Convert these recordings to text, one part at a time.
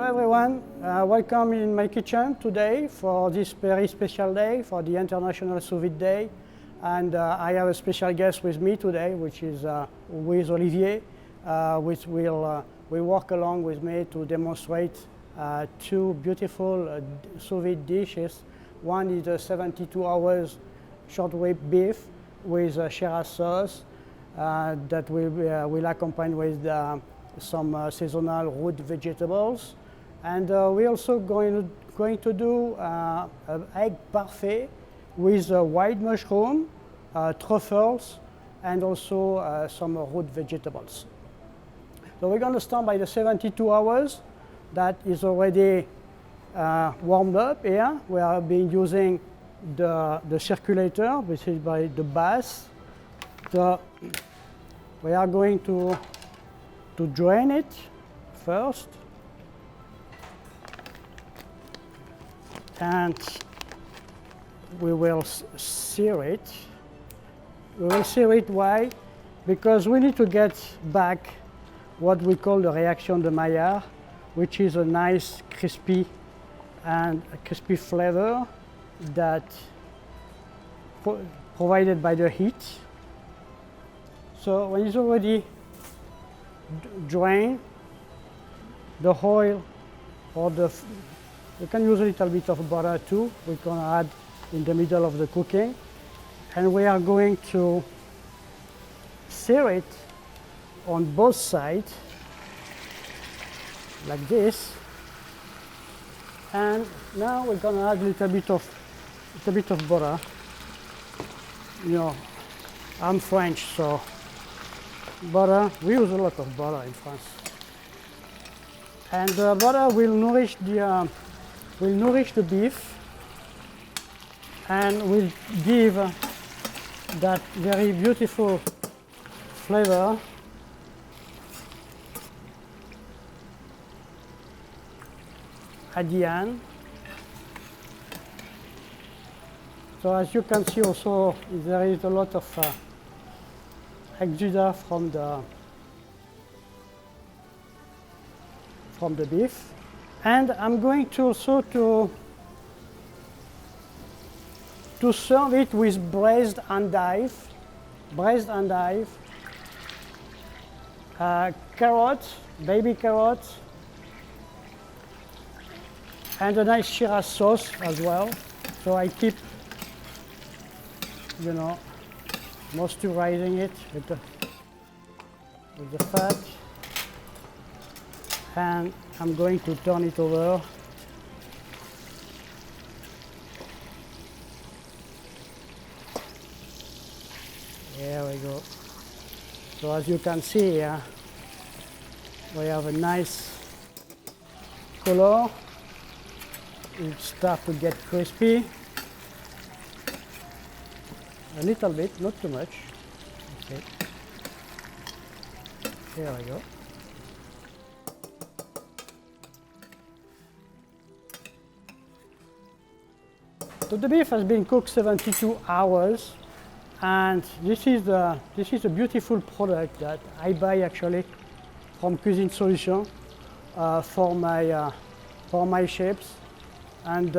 Hello everyone, welcome in my kitchen today for this very special day, for the International Sous Vide Day. And I have a special guest with me today, which is with Olivier, which will work along with me to demonstrate two beautiful sous vide dishes. One is a 72 hours short rib beef with Shiraz sauce that will accompany with some seasonal root vegetables. And we're also going to do an egg parfait with white mushroom, truffles, and also some root vegetables. So we're going to start by the 72 hours. That is already warmed up here. We have been using the circulator, which is by the bath. So we are going to drain it first. And we will sear it. We will sear it. Why? Because we need to get back what we call the reaction de Maillard, which is a nice crispy flavor that provided by the heat. So when it's already drained, the oil or you can use a little bit of butter too. We're going to add in the middle of the cooking. And we are going to sear it on both sides, like this. And now we're going to add a little bit of butter. You know, I'm French, so butter, we use a lot of butter in France. And the butter will nourish the beef and will give that very beautiful flavor. At the end. So as you can see also, there is a lot of exuda from the beef. And I'm going to also to serve it with braised endive, carrots, baby carrots, and a nice Shiraz sauce as well. So I keep, you know, moisturizing it with the fat. And I'm going to turn it over. There we go. So as you can see here, we have a nice color. It starts to get crispy. A little bit, not too much. Okay. There we go. So the beef has been cooked 72 hours, and this is a beautiful product that I buy actually from Cuisine Solutions for my chefs, and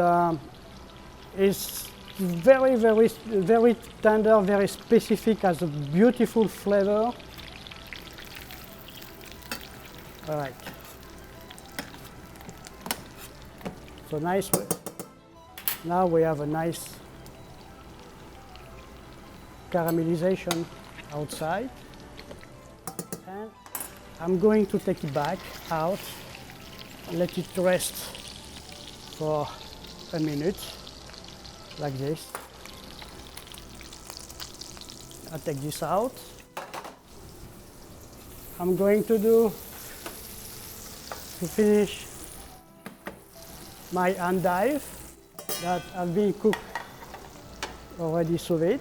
it's very, very, very tender, very specific, has a beautiful flavor. All right. So nice. Now we have a nice caramelization outside. And I'm going to take it back out, let it rest for a minute, like this. I'll take this out. I'm going to finish my endive that have been cooked already sous vide.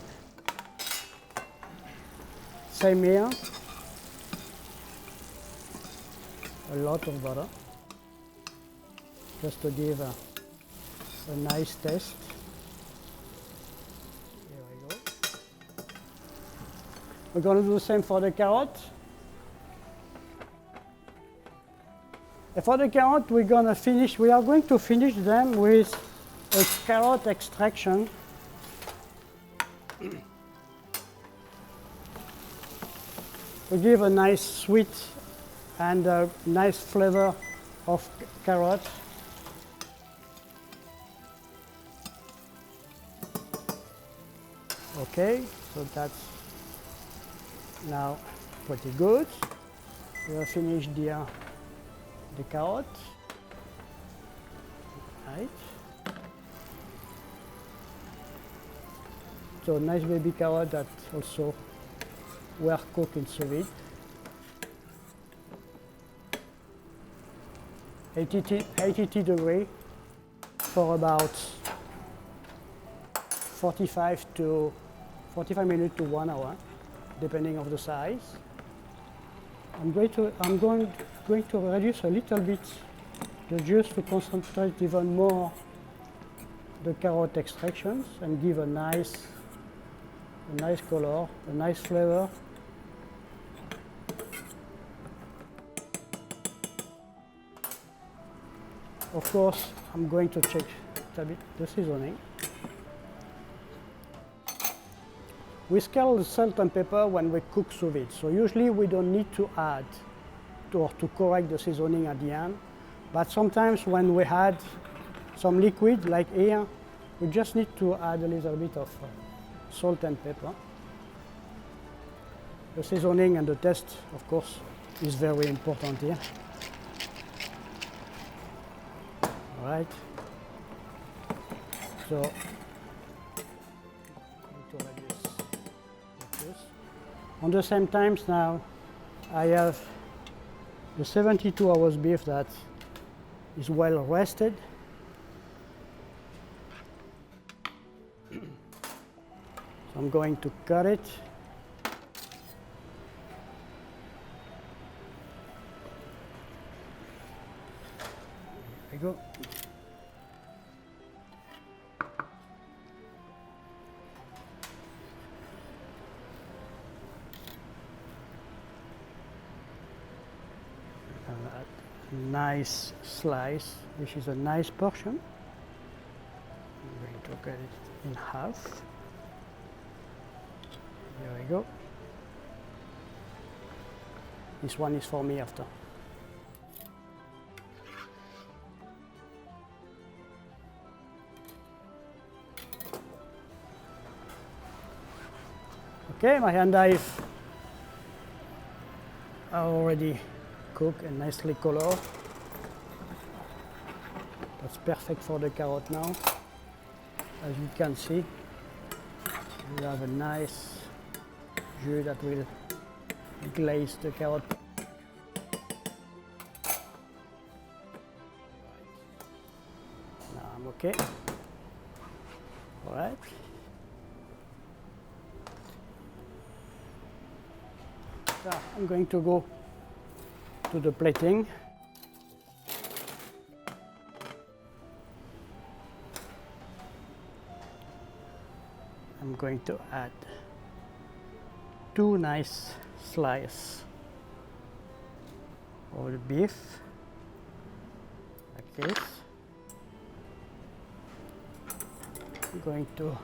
Same here. A lot of butter, just to give a nice taste. Here we go. We're going to do the same for the carrot. And for the carrot, we are going to finish them with a carrot extraction. We give a nice sweet and a nice flavor of carrot. Okay, so that's now pretty good. We have finished the carrot. Right. So nice baby carrot that also were cooked in sous vide. 80 degrees for about 45 minutes to 1 hour, depending on the size. I'm going to reduce a little bit the juice to concentrate even more the carrot extractions and give a nice color, a nice flavor. Of course, I'm going to check a bit the seasoning. We scale the salt and pepper when we cook sous vide, so usually we don't need to add or to correct the seasoning at the end. But sometimes when we add some liquid, like here, we just need to add a little bit of salt and pepper. The seasoning and the taste, of course, is very important here. All right. So, to reduce the juice. On the same time now, I have the 72 hours beef that is well rested. So I'm going to cut it. There we go. Nice slice, which is a nice portion. I'm going to cut it in half. There we go. This one is for me after. Okay, my endives are already cooked and nicely colored. That's perfect for the carrot now. As you can see, we have a nice jus that will glaze the carrot. Now I'm okay. All right. So I'm going to go to the plating. I'm going to add 2 nice slices of the beef, like this. I'm going to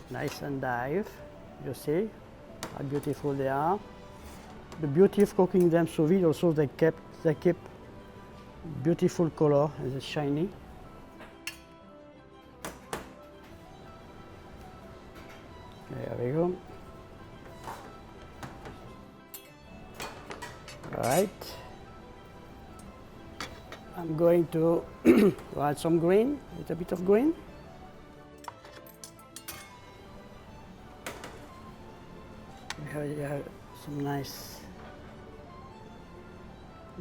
nice endive. You see how beautiful they are. The beauty of cooking them sous vide also they keep beautiful color and it's shiny. There we go. All right. I'm going to add some green, a little bit of green. Here you have some nice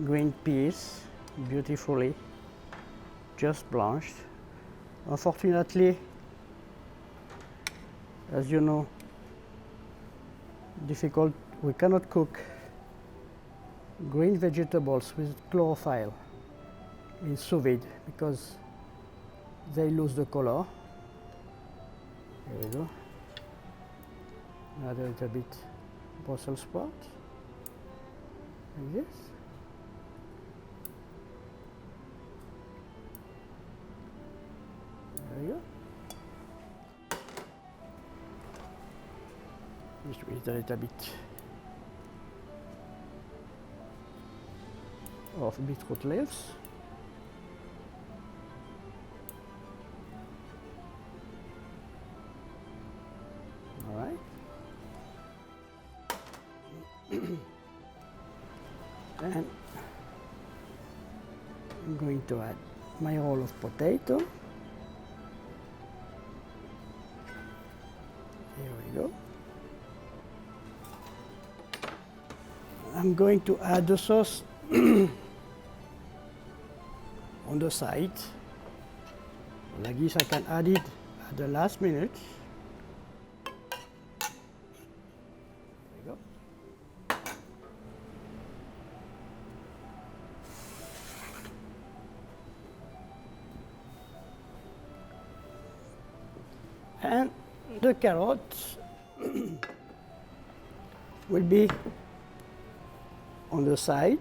green peas, beautifully just blanched. Unfortunately, as you know, we cannot cook green vegetables with chlorophyll in sous vide because they lose the color. There we go. Add a little bit Brussels sprout. like this. There we go. Just with a little bit of beetroot leaves. All right. And I'm going to add my roll of potato. Here we go. I'm going to add the sauce on the side. Like this, I can add it at the last minute. There we go. And the carrots will be on the side.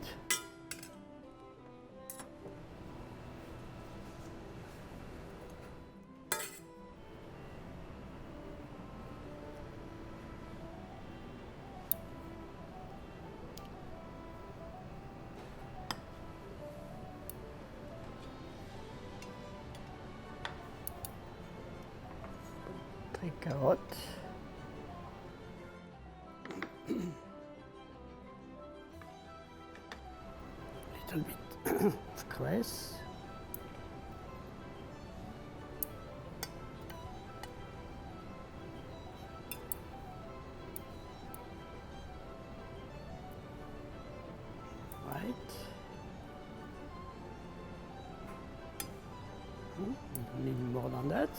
Three carrots. Little bit of cress. Right. We don't need more than that.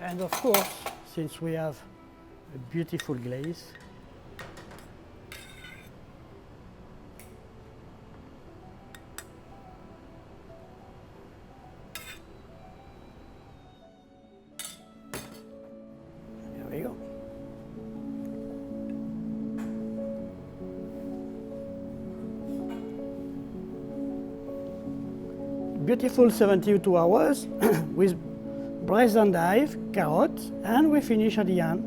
And of course, since we have a beautiful glaze, there we go. Beautiful 72 hours with braised endive, carrot, and we finish at the end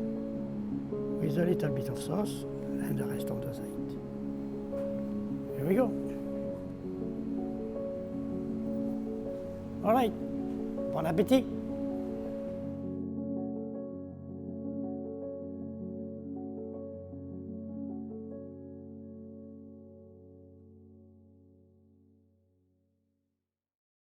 with a little bit of sauce and the rest on the side. Here we go. All right, bon appétit.